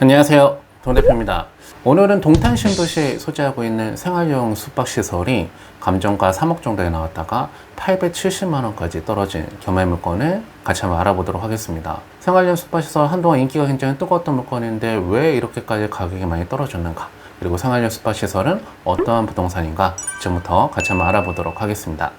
안녕하세요, 동 대표입니다. 오늘은 동탄 신도시에 소재하고 있는 생활용 숙박시설이 감정가 3억 정도에 나왔다가 870만원까지 떨어진 겸해 물건을 같이 한번 알아보도록 하겠습니다. 생활용 숙박시설 한동안 인기가 굉장히 뜨거웠던 물건인데 왜 이렇게까지 가격이 많이 떨어졌는가, 그리고 생활용 숙박시설은 어떠한 부동산인가, 지금부터 같이 한번 알아보도록 하겠습니다.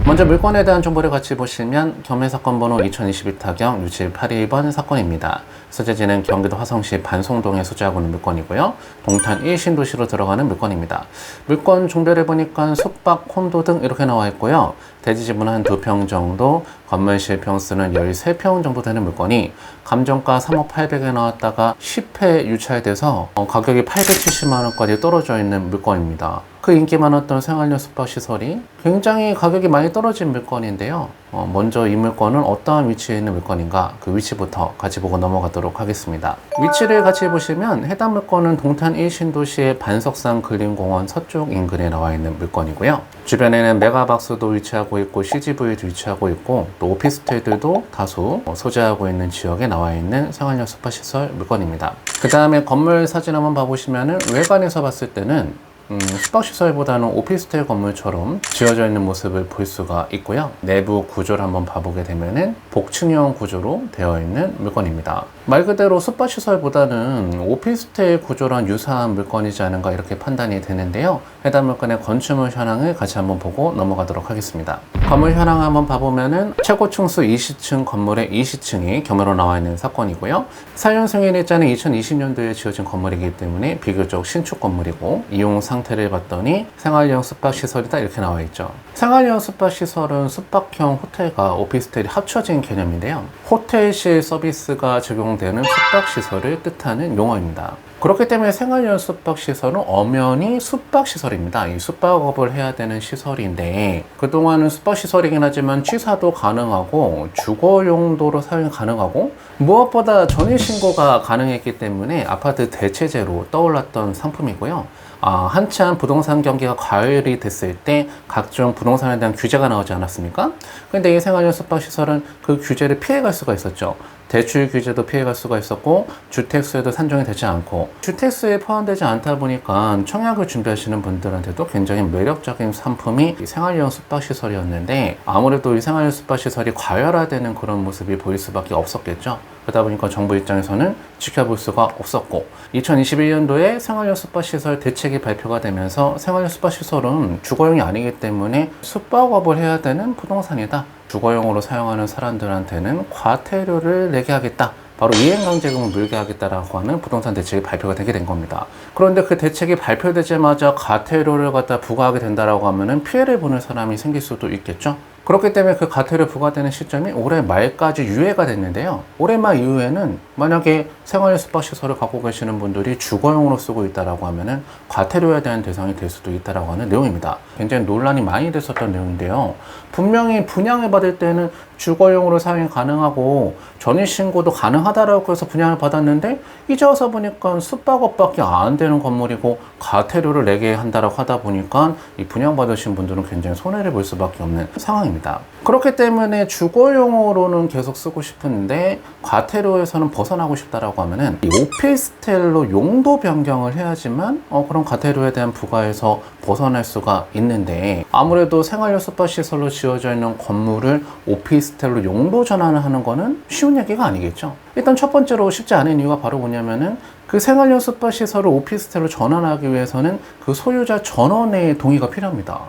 먼저 물건에 대한 정보를 같이 보시면 겸해사건 번호 2021 타경 6782번 사건입니다. 소재지는 경기도 화성시 반송동에 소재하고 있는 물건이고요. 동탄 1신도시로 들어가는 물건입니다. 물건 종별을 보니까 숙박, 콘도 등 이렇게 나와 있고요. 대지 지분은 한 2평 정도, 건물 실평수는 13평 정도 되는 물건이 감정가 3억 800에 나왔다가 10회 유찰돼서 가격이 870만원까지 떨어져 있는 물건입니다. 그 인기 많았던 생활용 숙박시설이 굉장히 가격이 많이 떨어진 물건인데요. 먼저 이 물건은 어떠한 위치에 있는 물건인가, 그 위치부터 같이 보고 넘어가도록 하겠습니다. 위치를 같이 보시면 해당 물건은 동탄 1신도시의 반석산 근린공원 서쪽 인근에 나와 있는 물건이고요. 주변에는 메가박스도 위치하고 있고 CGV도 위치하고 있고 또 오피스텔들도 다수 소재하고 있는 지역에 나와 있는 생활용 숙박시설 물건입니다. 그 다음에 건물 사진 한번 봐보시면은 외관에서 봤을 때는 숙박시설보다는 오피스텔 건물처럼 지어져 있는 모습을 볼 수가 있고요. 내부 구조를 한번 봐보게 되면은 복층형 구조로 되어 있는 물건입니다. 말 그대로 숙박시설보다는 오피스텔 구조랑 유사한 물건이지 않은가 이렇게 판단이 되는데요. 해당 물건의 건축물 현황을 같이 한번 보고 넘어가도록 하겠습니다. 건물 현황 한번 봐보면은 최고 층수 20층 건물의 20층이 겸해로 나와 있는 사건이고요. 사용 승인일자는 2020년도에 지어진 건물이기 때문에 비교적 신축 건물이고, 이용 상태를 봤더니 생활용 숙박시설이다 이렇게 나와 있죠. 생활용 숙박시설은 숙박형 호텔과 오피스텔이 합쳐진 개념인데요. 호텔식 서비스가 적용되는 숙박시설을 뜻하는 용어입니다. 그렇기 때문에 생활용 숙박시설은 엄연히 숙박시설입니다. 이 숙박업을 해야 되는 시설인데, 그동안은 숙박시설이긴 하지만 취사도 가능하고 주거 용도로 사용이 가능하고 무엇보다 전입신고가 가능했기 때문에 아파트 대체제로 떠올랐던 상품이고요. 한참 부동산 경기가 과열이 됐을 때 각종 부동산에 대한 규제가 나오지 않았습니까? 근데 이 생활용 숙박시설은 그 규제를 피해갈 수가 있었죠. 대출 규제도 피해갈 수가 있었고, 주택수에도 산정이 되지 않고, 주택수에 포함되지 않다 보니까 청약을 준비하시는 분들한테도 굉장히 매력적인 상품이 이 생활용 숙박시설이었는데, 아무래도 이 생활용 숙박시설이 과열화되는 그런 모습이 보일 수밖에 없었겠죠. 그러다 보니까 정부 입장에서는 지켜볼 수가 없었고, 2021년도에 생활용 숙박시설 대책이 발표가 되면서 생활용 숙박시설은 주거용이 아니기 때문에 숙박업을 해야 되는 부동산이다, 주거용으로 사용하는 사람들한테는 과태료를 내게 하겠다, 바로 이행강제금을 물게 하겠다라고 하는 부동산 대책이 발표가 되게 된 겁니다. 그런데 그 대책이 발표되자마자 과태료를 갖다 부과하게 된다라고 하면은 피해를 보는 사람이 생길 수도 있겠죠. 그렇기 때문에 그 과태료 부과되는 시점이 올해 말까지 유예가 됐는데요. 올해 말 이후에는 만약에 생활용 숙박시설을 갖고 계시는 분들이 주거용으로 쓰고 있다라고 하면은 과태료에 대한 대상이 될 수도 있다라고 하는 내용입니다. 굉장히 논란이 많이 됐었던 내용인데요. 분명히 분양을 받을 때는 주거용으로 사용이 가능하고 전입신고도 가능하다라고 해서 분양을 받았는데, 이제 와서 보니까 숙박업밖에 안 되는 건물이고 과태료를 내게 한다라고 하다 보니까 이 분양받으신 분들은 굉장히 손해를 볼 수밖에 없는 상황입니다. 그렇기 때문에 주거용으로는 계속 쓰고 싶은데 과태료에서는 벗어나고 싶다라고 하면은 이 오피스텔로 용도 변경을 해야지만 그런 과태료에 대한 부과에서 벗어날 수가 있는데, 아무래도 생활용 숙박시설로 지어져 있는 건물을 오피스텔로 용도 전환을 하는 거는 쉬운 얘기가 아니겠죠. 일단 첫 번째로 쉽지 않은 이유가 바로 뭐냐면은 그 생활용 숙박시설을 오피스텔로 전환하기 위해서는 그 소유자 전원의 동의가 필요합니다.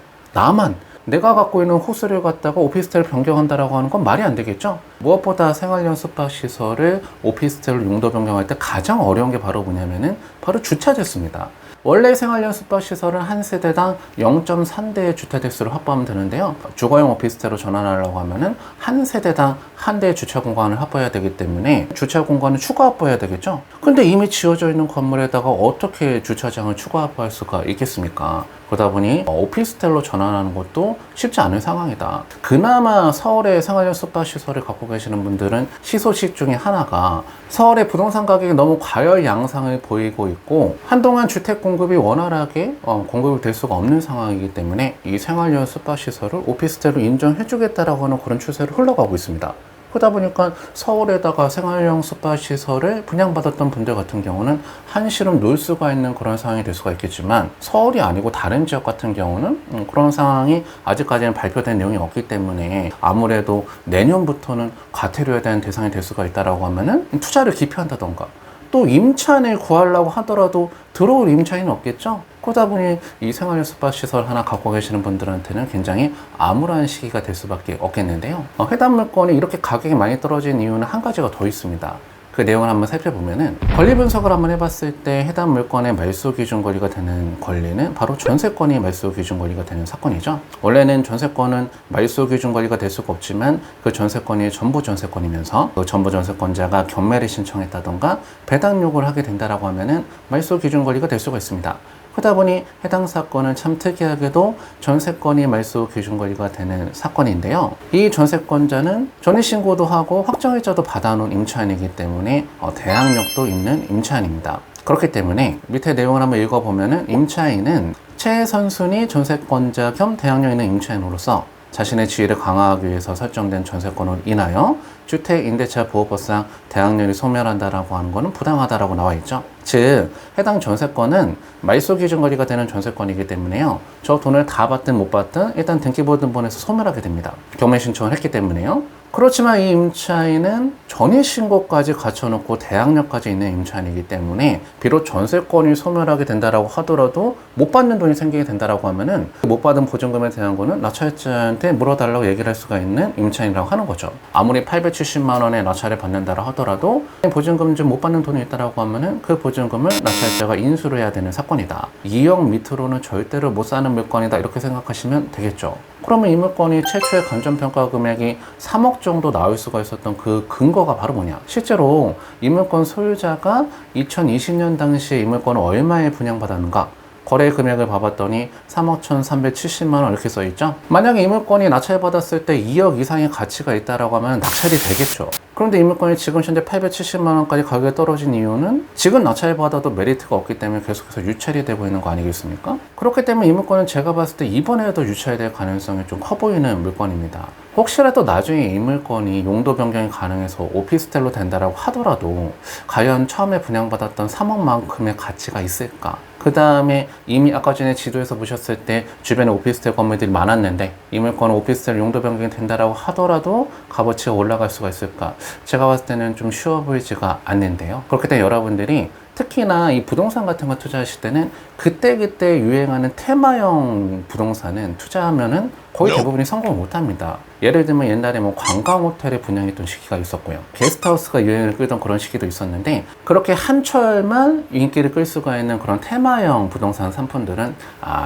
내가 갖고 있는 호수를 갖다가 오피스텔을 변경한다라고 하는 건 말이 안 되겠죠. 무엇보다 생활용 숙박시설을 오피스텔로 용도 변경할 때 가장 어려운 게 바로 뭐냐면은 바로 주차제수입니다. 원래 생활용 숙박시설은 한 세대당 0.3대의 주차대수를 확보하면 되는데요. 주거용 오피스텔로 전환하려고 하면은 한 세대당 한 대의 주차 공간을 확보해야 되기 때문에 주차 공간을 추가 확보해야 되겠죠. 근데 이미 지어져 있는 건물에다가 어떻게 주차장을 추가 확보할 수가 있겠습니까? 그러다 보니 오피스텔로 전환하는 것도 쉽지 않은 상황이다. 그나마 서울의 생활용 숙박시설을 갖고 계시는 분들은 희소식 중에 하나가, 서울의 부동산 가격이 너무 과열 양상을 보이고 있고 한동안 주택 공급이 원활하게 공급이 될 수가 없는 상황이기 때문에 이 생활용 숙박시설을 오피스텔로 인정해 주겠다라고 하는 그런 추세로 흘러가고 있습니다. 그러다 보니까 서울에다가 생활형 스파시설을 분양받았던 분들 같은 경우는 한시름 놓을 수가 있는 그런 상황이 될 수가 있겠지만, 서울이 아니고 다른 지역 같은 경우는 그런 상황이 아직까지는 발표된 내용이 없기 때문에 아무래도 내년부터는 과태료에 대한 대상이 될 수가 있다라고 하면은 투자를 기피한다던가, 또 임차인을 구하려고 하더라도 들어올 임차인은 없겠죠. 그러다 보니 이 생활형 스파시설 하나 갖고 계시는 분들한테는 굉장히 암울한 시기가 될 수밖에 없겠는데요. 해당 물건이 이렇게 가격이 많이 떨어진 이유는 한 가지가 더 있습니다. 그 내용을 한번 살펴보면은, 권리 분석을 한번 해봤을 때 해당 물건의 말소 기준 권리가 되는 권리는 바로 전세권이 말소 기준 권리가 되는 사건이죠. 원래는 전세권은 말소 기준 권리가 될 수가 없지만 그 전세권이 전부 전세권이면서 그 전부 전세권자가 경매를 신청했다던가 배당 요구를 하게 된다라고 하면은 말소 기준 권리가 될 수가 있습니다. 그러다 보니 해당 사건은 참 특이하게도 전세권이 말소 기준 권리가 되는 사건인데요. 이 전세권자는 전입신고도 하고 확정일자도 받아놓은 임차인이기 때문에 대항력도 있는 임차인입니다. 그렇기 때문에 밑에 내용을 한번 읽어보면은, 임차인은 최선순위 전세권자 겸 대항력 있는 임차인으로서 자신의 지위를 강화하기 위해서 설정된 전세권으로 인하여 주택임대차 보호법상 대항력이 소멸한다라고 하는 것은 부당하다라고 나와 있죠. 즉, 해당 전세권은 말소 기준 권리가 되는 전세권이기 때문에요, 저 돈을 다 받든 못 받든 일단 등기부등본에서 소멸하게 됩니다. 경매 신청을 했기 때문에요. 그렇지만 이 임차인은 전입신고까지 갖춰놓고 대항력까지 있는 임차인이기 때문에 비록 전세권이 소멸하게 된다라고 하더라도 못 받는 돈이 생기게 된다라고 하면은 못 받은 보증금에 대한 거는 낙찰자한테 물어달라고 얘기를 할 수가 있는 임차인이라고 하는 거죠. 아무리 870만 원의 낙찰을 받는다고 하더라도 보증금 좀 못 받는 돈이 있다라고 하면은 그 보증금을 낙찰자가 인수를 해야 되는 사건이다. 2억 밑으로는 절대로 못 사는 물건이다, 이렇게 생각하시면 되겠죠. 그러면 이 물건이 최초의 감정평가 금액이 3억 정도 나올 수가 있었던 그 근거가 바로 뭐냐? 실제로 이 물건 소유자가 2020년 당시에 이 물건을 얼마에 분양받았는가? 거래 금액을 봐봤더니 3억 1,370만 원 이렇게 써있죠. 만약에 이 물건이 낙찰받았을 때 2억 이상의 가치가 있다라고 하면 낙찰이 되겠죠. 그런데 이 물건이 지금 현재 870만 원까지 가격이 떨어진 이유는 지금 낙찰받아도 메리트가 없기 때문에 계속해서 유찰이 되고 있는 거 아니겠습니까? 그렇기 때문에 이 물건은 제가 봤을 때 이번에도 유찰될 가능성이 좀 커 보이는 물건입니다. 혹시라도 나중에 이 물건이 용도 변경이 가능해서 오피스텔로 된다라고 하더라도 과연 처음에 분양받았던 3억만큼의 가치가 있을까? 그 다음에 이미 아까 전에 지도에서 보셨을 때 주변에 오피스텔 건물들이 많았는데 이 물건은 오피스텔 용도 변경이 된다라고 하더라도 값어치가 올라갈 수가 있을까? 제가 봤을 때는 좀 쉬워 보이지가 않는데요. 그렇기 때문에 여러분들이 특히나 이 부동산 같은 거 투자하실 때는 그때그때 유행하는 테마형 부동산은 투자하면은 거의 대부분이 성공을 못합니다. 예를 들면 옛날에 뭐 관광호텔에 분양했던 시기가 있었고요. 게스트하우스가 유행을 끌던 그런 시기도 있었는데, 그렇게 한철만 인기를 끌 수가 있는 그런 테마형 부동산 상품들은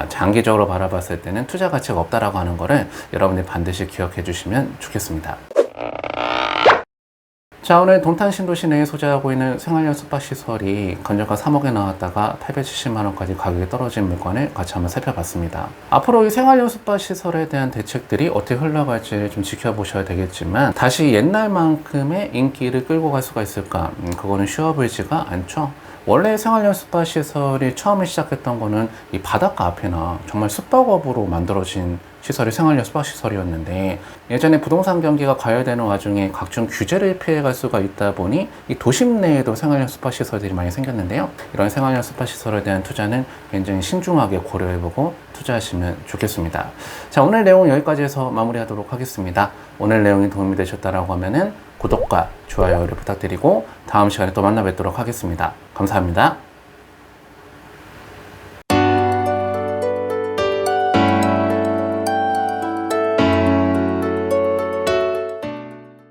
장기적으로 바라봤을 때는 투자 가치가 없다라고 하는 거를 여러분들이 반드시 기억해 주시면 좋겠습니다. 자, 오늘 동탄 신도시 내에 소재하고 있는 생활형 숙박시설이 건저가 3억에 나왔다가 870만 원까지 가격이 떨어진 물건을 같이 한번 살펴봤습니다. 앞으로 이 생활형 숙박시설에 대한 대책들이 어떻게 흘러갈지 좀 지켜보셔야 되겠지만, 다시 옛날만큼의 인기를 끌고 갈 수가 있을까? 그거는 쉬워 보이지가 않죠. 원래 생활형 숙박시설이 처음에 시작했던 거는 이 바닷가 앞에나 정말 숙박업으로 만들어진 시설이 생활형 숙박시설이었는데, 예전에 부동산 경기가 과열되는 와중에 각종 규제를 피해갈 수가 있다 보니 이 도심 내에도 생활형 숙박시설들이 많이 생겼는데요. 이런 생활형 숙박시설에 대한 투자는 굉장히 신중하게 고려해보고 투자하시면 좋겠습니다. 자, 오늘 내용 여기까지 해서 마무리하도록 하겠습니다. 오늘 내용이 도움이 되셨다라고 하면은 구독과 좋아요를 부탁드리고 다음 시간에 또 만나 뵙도록 하겠습니다. 감사합니다.